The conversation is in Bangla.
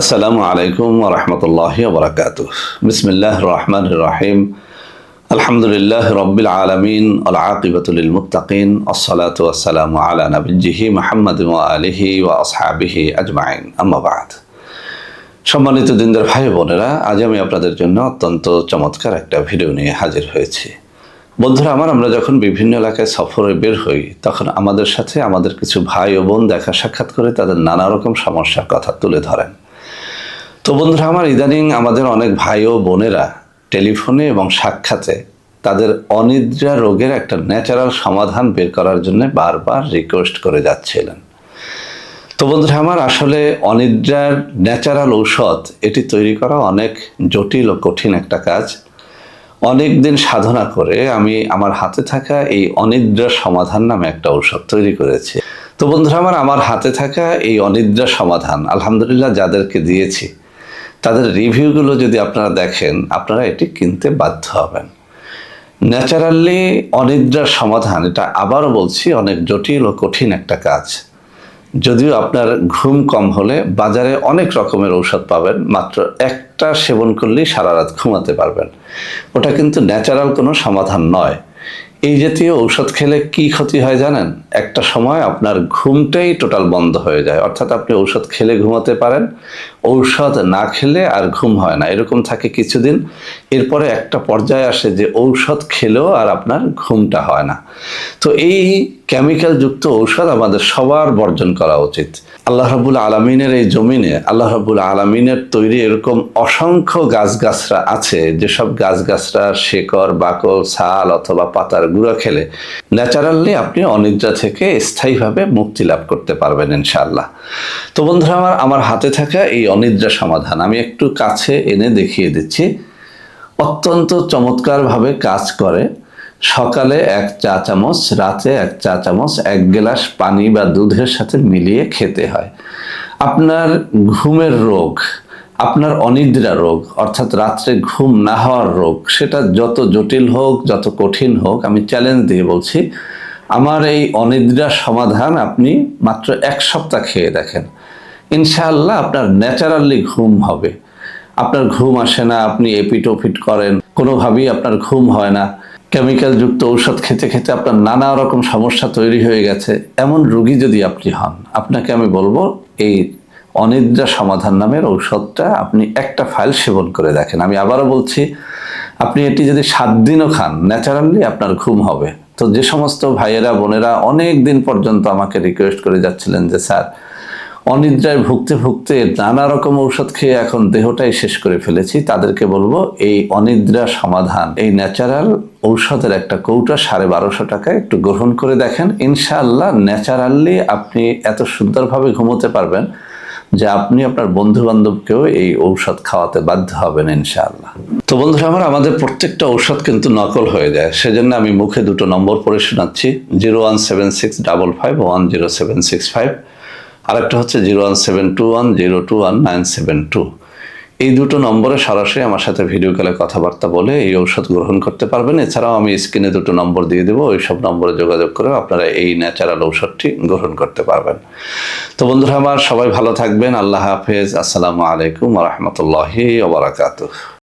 আসসালামু আলাইকুম ওয়া রাহমাতুল্লাহি ওয়া বারাকাতুহু। বিসমিল্লাহির রহমানির রহিম। আলহামদুলিল্লাহি রাব্বিল আলামিন ওয়াল আকিবাতু লিল মুত্তাকিন। আসসালাতু ওয়াসসালামু আলা নাবিয়্যিহি মুহাম্মাদিন ওয়া আলিহি ওয়া আসহাবিহি আজমাইন। আম্মা বা'দ। সম্মানিত দিনদার ভাই বোনেরা, আজ আমি আপনাদের জন্য অত্যন্ত চমৎকার একটা ভিডিও নিয়ে হাজির হয়েছি। বন্ধুরা আমার, আমরা যখন বিভিন্ন এলাকায় সফরে বের হই তখন আমাদের সাথে আমাদের কিছু ভাই ও বোন দেখা সাক্ষাৎ করে তাদের নানা রকম সমস্যার কথা তুলে ধরেন। তো বন্ধুরা আমার, ইদানিং আমাদের অনেক ভাই ও বোনেরা টেলিফোনে এবং সাক্ষাতে তাদের অনিদ্রা রোগের একটা ন্যাচারাল সমাধান বের করার জন্য বারবার রিকোয়েস্ট করে যাচ্ছিলেন। তো বন্ধুরা আমার, আসলে অনিদ্রার ন্যাচারাল ঔষধ এটি তৈরি করা অনেক জটিল ও কঠিন একটা কাজ। অনেক দিন সাধনা করে আমি আমার হাতে থাকা এই অনিদ্রা সমাধান নামে একটা ঔষধ তৈরি করেছি। তো বন্ধুরা আমার হাতে থাকা এই অনিদ্রা সমাধান আলহামদুলিল্লাহ যাদেরকে দিয়েছি তাদের রিভিউগুলো যদি আপনারা দেখেন, আপনারা এটি কিনতে বাধ্য হবেন। ন্যাচারালি অনিদ্রার সমাধান, এটা আবারও বলছি, অনেক জটিল ও কঠিন একটা কাজ। যদিও আপনার ঘুম কম হলে বাজারে অনেক রকমের ঔষধ পাবেন, মাত্র একটা সেবন করলেই সারা রাত ঘুমাতে পারবেন। ওটা কিন্তু ন্যাচারাল কোনো সমাধান নয়। এই জাতীয় ঔষধ খেলে কি ক্ষতি হয় জানেন? একটা সময় আপনার ঘুমটাই টোটাল বন্ধ হয়ে যায়। অর্থাৎ আপনি ঔষধ খেলে ঘুমাতে পারেন, ঔষধ না খেলে আর ঘুম হয় না, এরকম থাকে কিছুদিন। এরপরে একটা পর্যায়ে আসে যে ঔষধ খেলেও আর আপনার ঘুমটা হয় না। তো এই কেমিক্যাল যুক্ত ঔষধ আমাদের সবার বর্জন করা উচিত। আল্লাহ রাব্বুল আলামিনের এই জমিনে আল্লাহ রাব্বুল আলামিনের তৈরি এরকম অসংখ্য গাছগাছরা আছে, যেসব গাছগাছরার শিকড়, বাকল, ছাল অথবা পাতার গুঁড়া খেলে ন্যাচারালি আপনি অনিদ্রা থেকে স্থায়ীভাবে মুক্তি লাভ করতে পারবেন ইনশাআল্লাহ। তো বন্ধুরা আমার হাতে থাকা এই অনিদ্রা সমাধান আমি একটু কাছে এনে দেখিয়ে দিচ্ছি। অত্যন্ত চমৎকারভাবে কাজ করে। সকালে 1 চা চামচ, রাতে 1 চা চামচ 1 গ্লাস পানি বা দুধের সাথে মিলিয়ে খেতে হয়। আপনার ঘুমের রোগ, আপনার অনিদ্রা রোগ, অর্থাৎ রাত্রে ঘুম না হওয়ার রোগ, সেটা যত জটিল হোক, যত কঠিন হোক, আমি চ্যালেঞ্জ দিয়ে বলছি, আমার এই অনিদ্রা সমাধান আপনি মাত্র 1 সপ্তাহ খেয়ে দেখেন, ইনশাআল্লাহ আপনার ন্যাচারালি ঘুম হবে। আপনার ঘুম আসে না, আপনি এপিট ওপিট করেন, কোনোভাবেই আপনার ঘুম হয় না, কেমিক্যাল যুক্ত ঔষধ খেতে খেতে আপনার নানা রকম সমস্যা তৈরি হয়ে গেছে, এমন রোগী যদি আপনি হন, আপনাকে আমি বলবো এই অনিদ্রা সমাধান নামের ঔষধটা আপনি একটা ফাইল সেবন করে দেখেন। আমি আবারও বলছি, আপনি এটি যদি 7 দিনও খান, ন্যাচারালি আপনার ঘুম হবে। তো যে সমস্ত ভাইয়েরা বোনেরা অনেক দিন পর্যন্ত আমাকে রিকোয়েস্ট করে যাচ্ছিলেন যে স্যার, অনিদ্রায় ভুগতে ভুগতে নানা রকম ঔষধ খেয়ে এখন দেহটাই শেষ করে ফেলেছি, তাদেরকে বলবো এই অনিদ্রা সমাধান, এই ন্যাচারাল ঔষধের একটা কৌটা 1250 টাকায় একটু গ্রহণ করে দেখেন। ইনশাআল্লাহ ন্যাচারালি আপনি এত সুন্দরভাবে ঘুমোতে পারবেন যে আপনি আপনার বন্ধু বান্ধবকেও এই ঔষধ খাওয়াতে বাধ্য হবেন ইনশাআল্লাহ। তো বন্ধুরা আমার, আমাদের প্রত্যেকটা ঔষধ কিন্তু নকল হয়ে যায়, সেজন্য আমি মুখে 2টো নম্বর পড়ে শোনাচ্ছি। 01765510765, আরেকটা হচ্ছে 01721021972। এই 2টো নম্বরে সরাসরি আমার সাথে ভিডিও কলে কথাবার্তা বলে এই ঔষধ গ্রহণ করতে পারবেন। এছাড়াও আমি স্ক্রিনে 2টো নম্বর দিয়ে দেবো, ওই সব নম্বরে যোগাযোগ করে আপনারা এই ন্যাচারাল ঔষধটি গ্রহণ করতে পারবেন। তো বন্ধুরা আমার, সবাই ভালো থাকবেন। আল্লাহ হাফেজ। আসসালামু আলাইকুম ওয়া রাহমাতুল্লাহি ওয়া বারাকাতুহু।